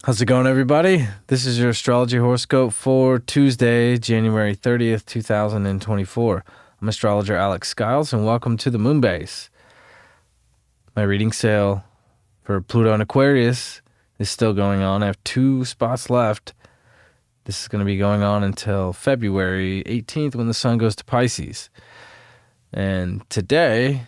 How's it going, everybody? This is your astrology horoscope for Tuesday, January 30th, 2024. I'm astrologer Alex Skyles, and welcome to the Moon Base. My reading sale for Pluto and Aquarius is still going on. I have 2 spots left. This is going to be going on until February 18th when the sun goes to Pisces. And today,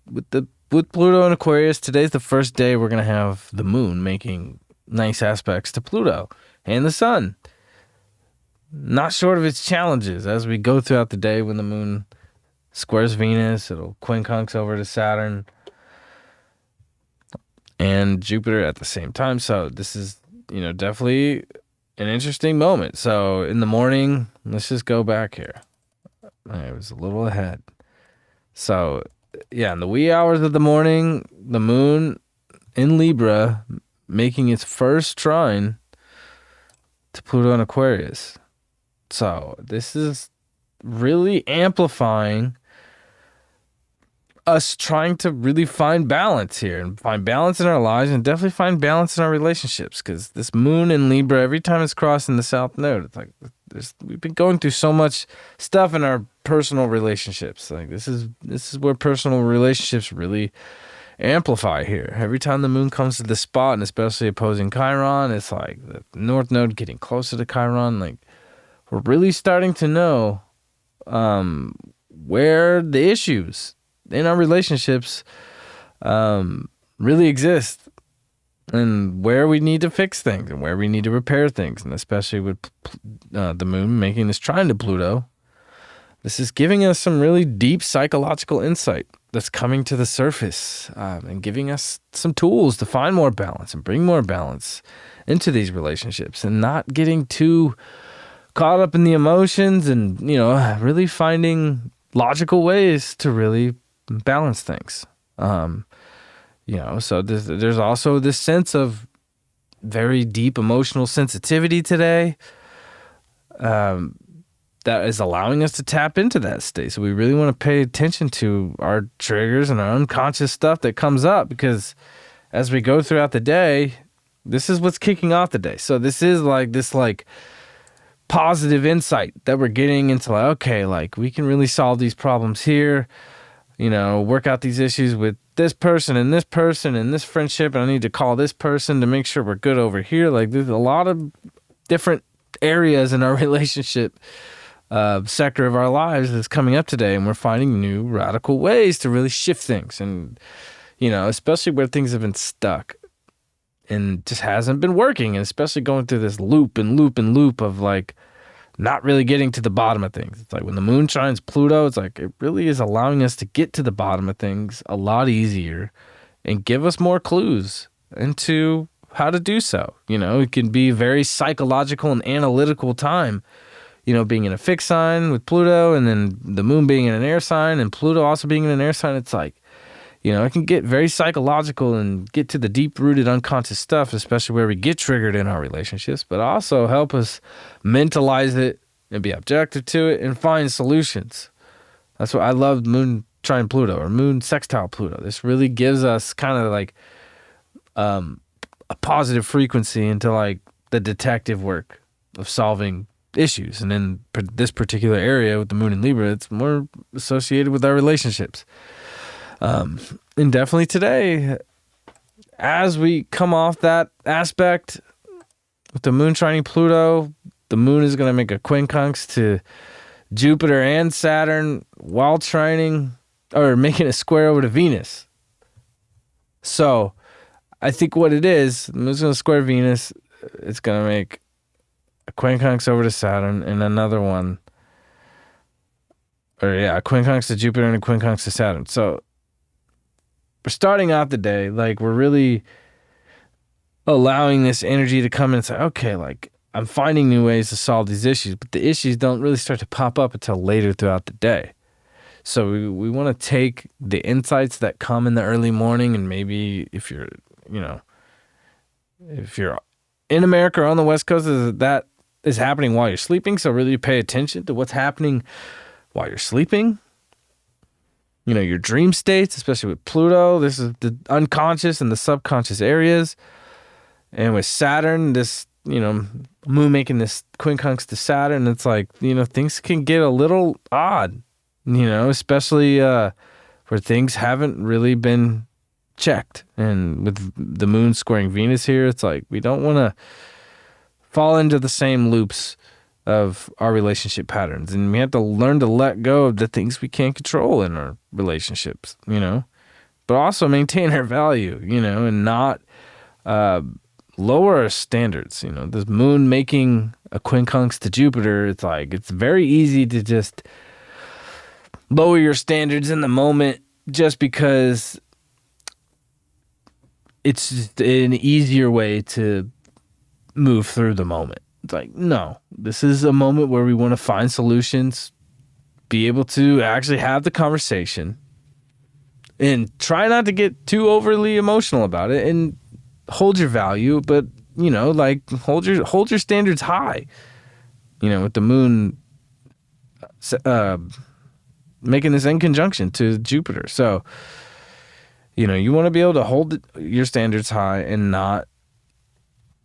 with Pluto and Aquarius, today's the first day we're going to have the moon making nice aspects to Pluto and the sun. Not short of its challenges as we go throughout the day. When the moon squares Venus, it'll quincunx over to Saturn and Jupiter at the same time. So this is, definitely an interesting moment. So in the morning, let's just go back here. I was a little ahead. So yeah, in the wee hours of the morning, the moon in Libra making its first trine to Pluto and Aquarius. So this is really amplifying us trying to really find balance here and find balance in our lives and definitely find balance in our relationships, because this moon in Libra, every time it's crossing the South Node, it's like we've been going through so much stuff in our personal relationships. Like this is where personal relationships really amplify here. Every time the moon comes to the spot, and especially opposing Chiron, it's like the North Node getting closer to Chiron. Like we're really starting to know where the issues in our relationships really exist, and where we need to fix things and where we need to repair things. And especially with the moon making this trine to Pluto, this is giving us some really deep psychological insight that's coming to the surface, and giving us some tools to find more balance and bring more balance into these relationships, and not getting too caught up in the emotions, and really finding logical ways to really balance things. So there's also this sense of very deep emotional sensitivity today, that is allowing us to tap into that state. So we really want to pay attention to our triggers and our unconscious stuff that comes up, because as we go throughout the day, this is what's kicking off the day. So this is this positive insight that we're getting into, we can really solve these problems here, work out these issues with this person and this person and this friendship, and I need to call this person to make sure we're good over here. Like there's a lot of different areas in our relationship sector of our lives that's coming up today, and we're finding new radical ways to really shift things, and especially where things have been stuck and just hasn't been working, and especially going through this loop of not really getting to the bottom of things. It's like when the moon shines Pluto, it's like it really is allowing us to get to the bottom of things a lot easier and give us more clues into how to do so. It can be a very psychological and analytical time, being in a fixed sign with Pluto, and then the moon being in an air sign and Pluto also being in an air sign. It's like, it can get very psychological and get to the deep-rooted unconscious stuff, especially where we get triggered in our relationships, but also help us mentalize it and be objective to it and find solutions. That's what I love moon trine Pluto or moon sextile Pluto. This really gives us kind of a positive frequency into the detective work of solving issues. And in this particular area with the moon in Libra, it's more associated with our relationships. And definitely today, as we come off that aspect with the moon trining Pluto, the moon is going to make a quincunx to Jupiter and Saturn while trining or making a square over to Venus. So I think what it is, the moon's going to square Venus. It's going to make a quincunx over to Saturn and another one. A quincunx to Jupiter and a quincunx to Saturn. So we're starting out the day, we're really allowing this energy to come in and say, okay, I'm finding new ways to solve these issues, but the issues don't really start to pop up until later throughout the day. So we want to take the insights that come in the early morning, and maybe if you're in America or on the West Coast, that is happening while you're sleeping. So really pay attention to what's happening while you're sleeping. Your dream states, especially with Pluto. This is the unconscious and the subconscious areas. And with Saturn, this, moon making this quincunx to Saturn, it's like, things can get a little odd, especially where things haven't really been checked. And with the moon squaring Venus here, it's like we don't want to fall into the same loops of our relationship patterns. And we have to learn to let go of the things we can't control in our relationships, but also maintain our value, and not lower our standards. This moon making a quincunx to Jupiter, it's like it's very easy to just lower your standards in the moment just because it's just an easier way to move through the moment. It's like, no, this is a moment where we want to find solutions, be able to actually have the conversation, and try not to get too overly emotional about it, and hold your value, but hold your standards high. With the moon making this in conjunction to Jupiter, so you want to be able to hold your standards high and not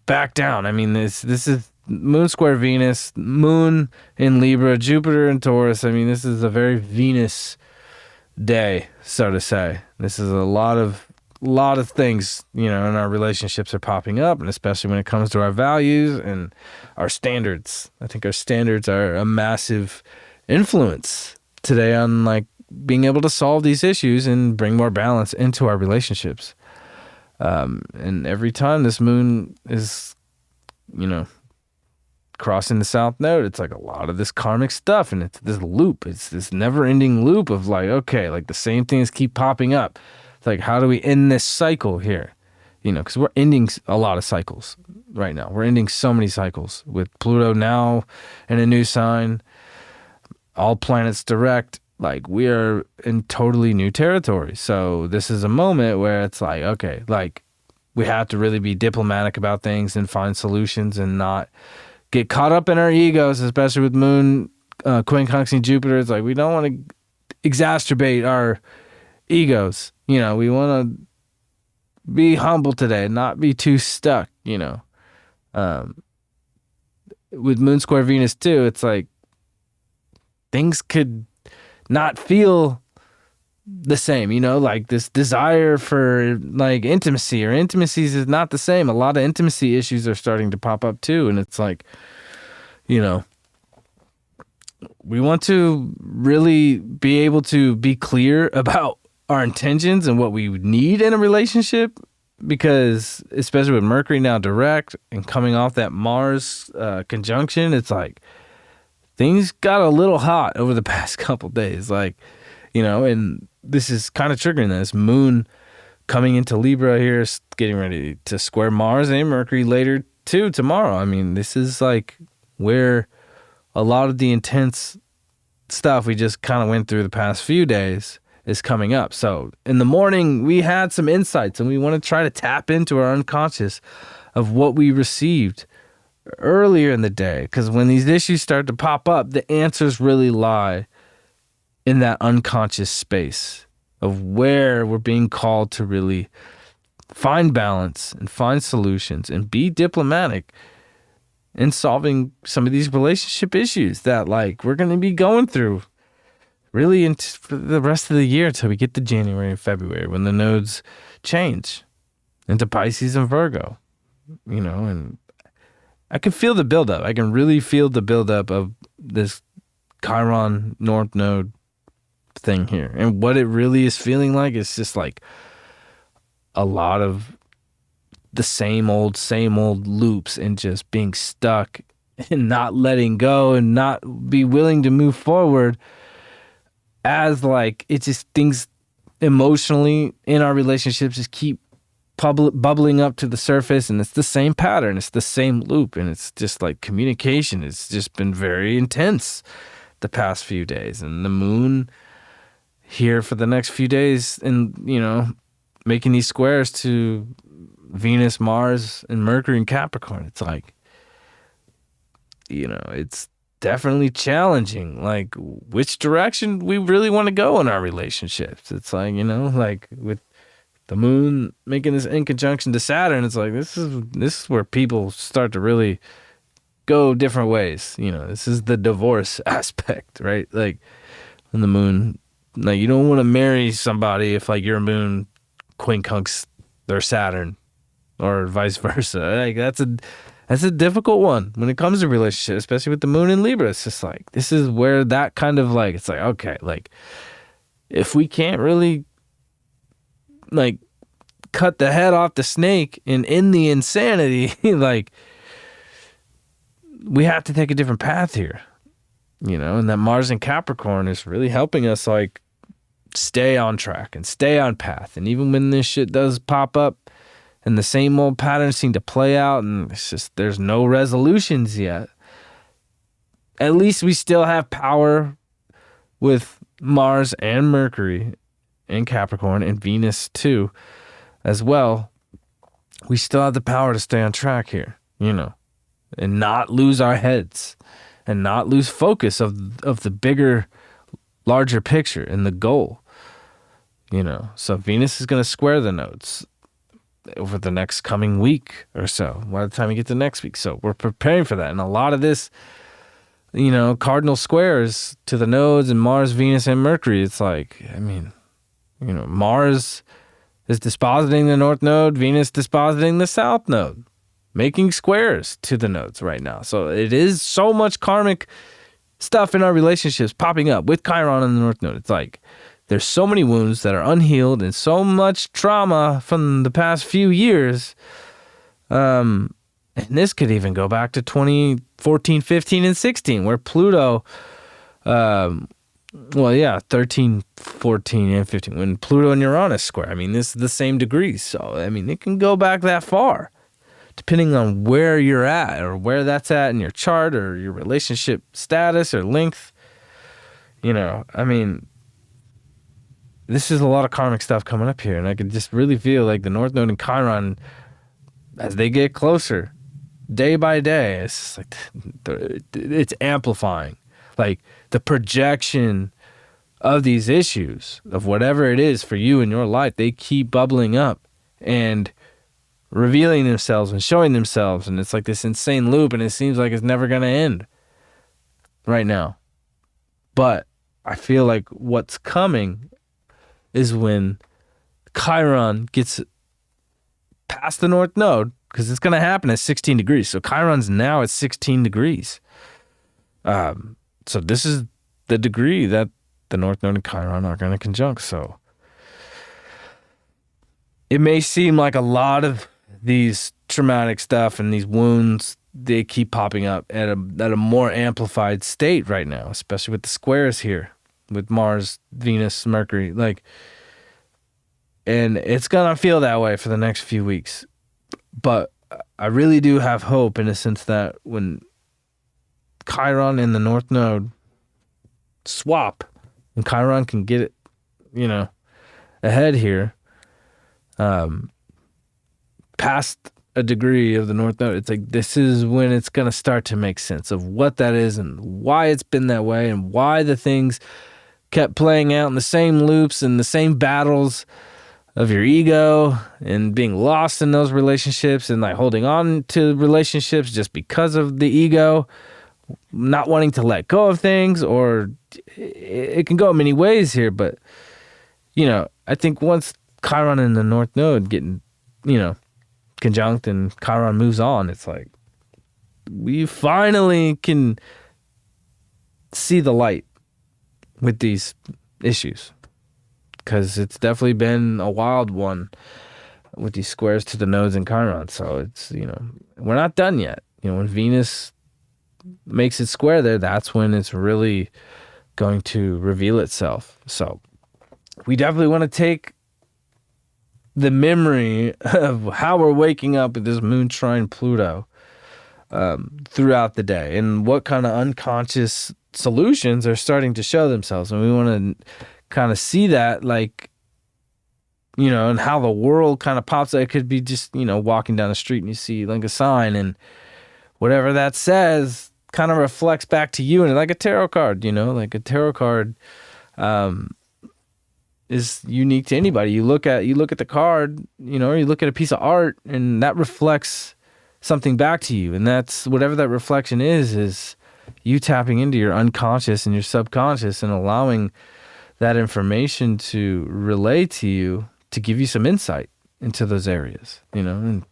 back down. I mean, this is moon square Venus, moon in Libra, Jupiter in Taurus. I mean, this is a very Venus day, so to say. This is a lot of things, in our relationships are popping up, and especially when it comes to our values and our standards. I think our standards are a massive influence today on being able to solve these issues and bring more balance into our relationships. And every time this moon is, crossing the south node, it's like a lot of this karmic stuff, and it's this loop. It's this never-ending loop of the same things keep popping up. It's like, how do we end this cycle here? Because we're ending a lot of cycles right now. We're ending so many cycles with Pluto now in a new sign, all planets direct. We are in totally new territory. So this is a moment where it's like, okay, we have to really be diplomatic about things and find solutions and not get caught up in our egos, especially with moon quincunxing Jupiter. It's like we don't want to exacerbate our egos. We want to be humble today, not be too stuck. With moon square Venus too, it's like things could not feel the same, this desire for intimacy or intimacies is not the same. A lot of intimacy issues are starting to pop up too. And it's like, we want to really be able to be clear about our intentions and what we need in a relationship, because especially with Mercury now direct and coming off that Mars conjunction, it's like things got a little hot over the past couple days. And this is kind of triggering this moon coming into Libra here, getting ready to square Mars and Mercury later too tomorrow. I mean, this is where a lot of the intense stuff we just kind of went through the past few days is coming up. So in the morning, we had some insights, and we want to try to tap into our unconscious of what we received earlier in the day. Because when these issues start to pop up, the answers really lie in that unconscious space of where we're being called to really find balance and find solutions and be diplomatic in solving some of these relationship issues that we're going to be going through really into the rest of the year till we get to January and February, when the nodes change into Pisces and Virgo, and I can feel the buildup. I can really feel the buildup of this Chiron North Node thing here. And what it really is feeling like is just a lot of the same old loops, and just being stuck and not letting go and not be willing to move forward, as it's just things emotionally in our relationships just keep bubbling up to the surface, and it's the same pattern, it's the same loop, and it's just communication has just been very intense the past few days. And the moon here for the next few days, and making these squares to Venus, Mars, and Mercury in Capricorn, it's it's definitely challenging, which direction we really want to go in our relationships. It's with the moon making this in conjunction to Saturn, it's like this is where people start to really go different ways. This is the divorce aspect, right? Like when the moon, like you don't want to marry somebody if like your moon quincunx their Saturn or vice versa. Like that's a difficult one when it comes to relationships, especially with the moon in Libra. It's just like this is where that kind of like it's like okay, like if we can't really like cut the head off the snake and end the insanity, like we have to take a different path here, and that Mars in Capricorn is really helping us like stay on track and stay on path. And even when this shit does pop up and the same old patterns seem to play out and it's just there's no resolutions yet, at least we still have power with Mars and Mercury in Capricorn and Venus too as well. We still have the power to stay on track here, and not lose our heads and not lose focus of the bigger, larger picture and the goal, So Venus is going to square the nodes over the next coming week or so, by the time we get to next week. So we're preparing for that. And a lot of this, cardinal squares to the nodes and Mars, Venus, and Mercury, it's like, Mars is dispositing the north node, Venus dispositing the south node, making squares to the nodes right now. So it is so much karmic stuff in our relationships popping up with Chiron in the north node. It's like there's so many wounds that are unhealed and so much trauma from the past few years. And this could even go back to 2014, 15, and 16, where Pluto, 13, 14, and 15, when Pluto and Uranus square. I mean, this is the same degrees. So, it can go back that far, depending on where you're at or where that's at in your chart or your relationship status or length. This is a lot of karmic stuff coming up here, and I can just really feel like the North Node and Chiron, as they get closer, day by day, it's just like it's amplifying. Like the projection of these issues, of whatever it is for you in your life, they keep bubbling up and revealing themselves and showing themselves, and it's like this insane loop, and it seems like it's never going to end right now. But I feel like what's coming is when Chiron gets past the North Node, because it's going to happen at 16 degrees. So Chiron's now at 16 degrees. So this is the degree that the North Node and Chiron are going to conjunct. So it may seem like a lot of these traumatic stuff and these wounds, they keep popping up at a more amplified state right now, especially with the squares here with Mars, Venus, Mercury, and it's gonna feel that way for the next few weeks. But I really do have hope in the sense that when Chiron and the North Node swap and Chiron can get it, ahead here, past a degree of the North Node, it's like this is when it's going to start to make sense of what that is and why it's been that way and why the things kept playing out in the same loops and the same battles of your ego and being lost in those relationships and like holding on to relationships just because of the ego, not wanting to let go of things, or it can go many ways here. But, I think once Chiron and the North Node getting, conjunct and Chiron moves on, it's like we finally can see the light with these issues, because it's definitely been a wild one with these squares to the nodes and Chiron. So it's, we're not done yet. When Venus makes it square there, that's when it's really going to reveal itself. So we definitely want to take the memory of how we're waking up with this moon trine Pluto throughout the day and what kind of unconscious solutions are starting to show themselves. And we want to kind of see that, and how the world kind of pops up. It could be just, walking down the street and you see like a sign, and whatever that says kind of reflects back to you. And like a tarot card, like a tarot card is unique to anybody. You look at the card, or you look at a piece of art, and that reflects something back to you. And that's whatever that reflection is you tapping into your unconscious and your subconscious and allowing that information to relay to you to give you some insight into those areas, And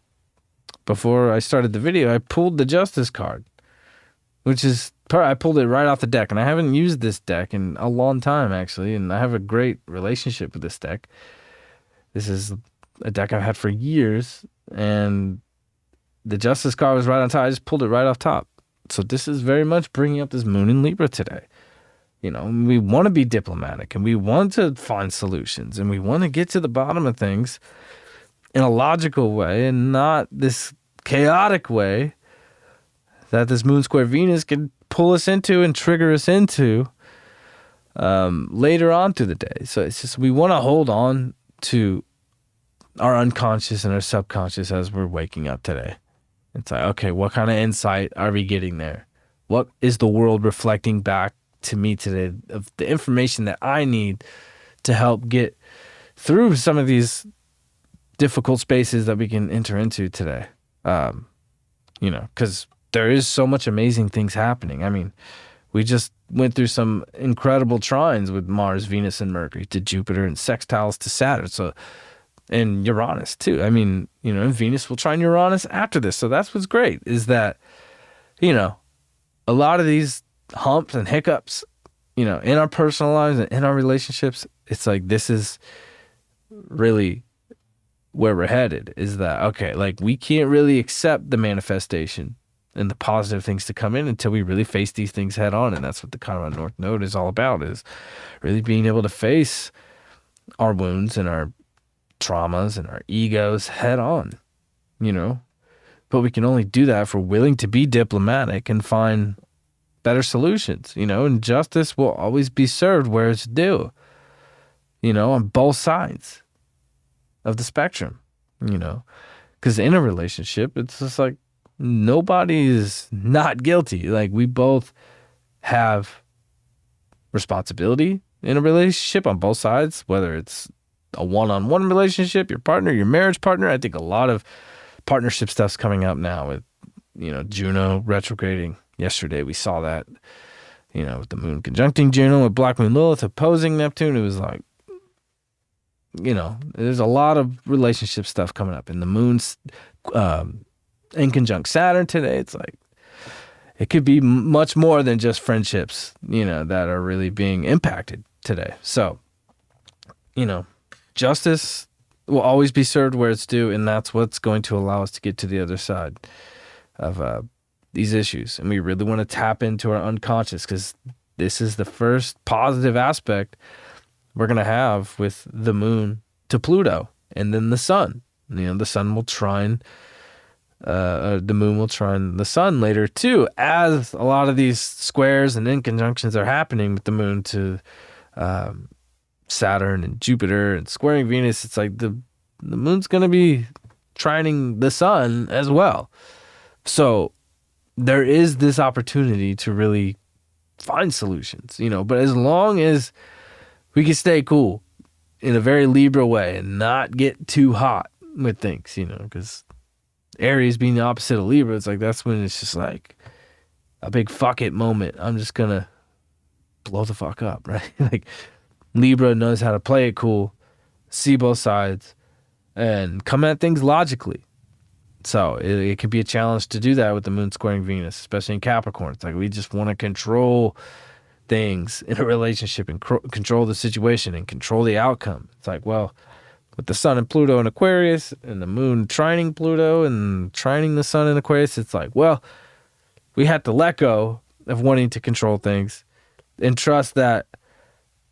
before I started the video, I pulled the Justice card, which is, I pulled it right off the deck, and I haven't used this deck in a long time, actually, and I have a great relationship with this deck. This is a deck I've had for years, and the Justice card was right on top. I just pulled it right off top. So this is very much bringing up this moon in Libra today. We want to be diplomatic, and we want to find solutions, and we want to get to the bottom of things in a logical way and not this chaotic way that this moon square Venus can pull us into and trigger us into later on through the day. So it's just, we want to hold on to our unconscious and our subconscious as we're waking up today. It's like, okay, what kind of insight are we getting there? What is the world reflecting back to me today of the information that I need to help get through some of these difficult spaces that we can enter into today? Because there is so much amazing things happening. I mean, we just went through some incredible trines with Mars, Venus, and Mercury to Jupiter, and sextiles to Saturn. So, and Uranus too. I mean, and Venus will trine Uranus after this. So that's what's great, is that, a lot of these humps and hiccups, in our personal lives and in our relationships, it's like, this is really where we're headed, is that, okay, like, we can't really accept the manifestation and the positive things to come in until we really face these things head on. And that's what the Chiron North Node is all about, is really being able to face our wounds and our traumas and our egos head on, But we can only do that if we're willing to be diplomatic and find better solutions, and justice will always be served where it's due, on both sides of the spectrum, because in a relationship, it's just like, nobody is not guilty. Like, we both have responsibility in a relationship on both sides, whether it's a one-on-one relationship, your partner, your marriage partner. I think a lot of partnership stuff's coming up now with, Juno retrograding. Yesterday we saw that, with the moon conjuncting Juno, with Black Moon Lilith opposing Neptune. It was like, there's a lot of relationship stuff coming up. And the moon's in conjunct Saturn today. It's like, it could be much more than just friendships, that are really being impacted today. So, justice will always be served where it's due, and that's what's going to allow us to get to the other side of these issues. And we really want to tap into our unconscious, because this is the first positive aspect we're going to have with the moon to Pluto, and then the sun. The sun will trine, the moon will trine the sun later too, as a lot of these squares and inconjunctions are happening with the moon to Saturn and Jupiter and squaring Venus. It's like the moon's going to be trining the sun as well. So there is this opportunity to really find solutions, but as long as we can stay cool in a very Libra way and not get too hot with things, because Aries being the opposite of Libra, it's like, that's when it's just like a big fuck it moment. I'm just going to blow the fuck up, right? Like, Libra knows how to play it cool, see both sides, and come at things logically. So it could be a challenge to do that with the moon squaring Venus, especially in Capricorn. It's like, we just want to control things in a relationship and control the situation and control the outcome. It's like, well, with the sun and Pluto in Aquarius and the moon trining Pluto and trining the sun in Aquarius, it's like, well, we have to let go of wanting to control things and trust that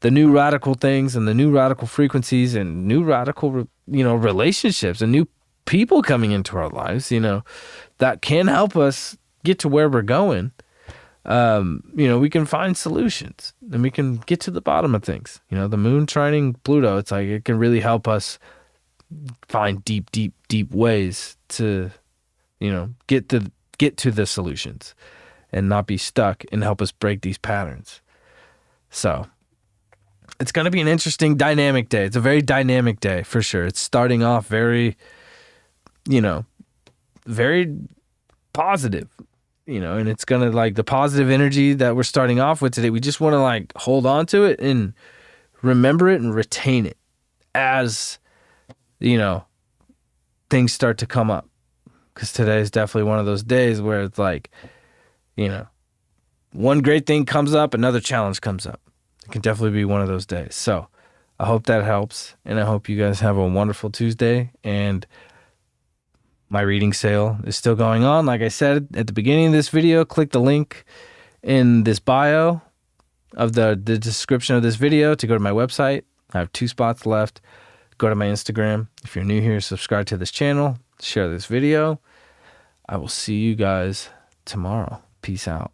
the new radical things and the new radical frequencies and new radical, relationships and new people coming into our lives, that can help us get to where we're going. We can find solutions and we can get to the bottom of things. The moon trining Pluto, it's like, it can really help us find deep, deep, deep ways to, get to the solutions and not be stuck, and help us break these patterns. So, it's going to be an interesting dynamic day. It's a very dynamic day for sure. It's starting off very, very positive, and it's going to like the positive energy that we're starting off with today. We just want to like hold on to it and remember it and retain it as, things start to come up. Because today is definitely one of those days where it's like, one great thing comes up, another challenge comes up. It can definitely be one of those days. So I hope that helps. And I hope you guys have a wonderful Tuesday. And my reading sale is still going on. Like I said at the beginning of this video, click the link in this bio of the description of this video to go to my website. I have 2 spots left. Go to my Instagram. If you're new here, subscribe to this channel. Share this video. I will see you guys tomorrow. Peace out.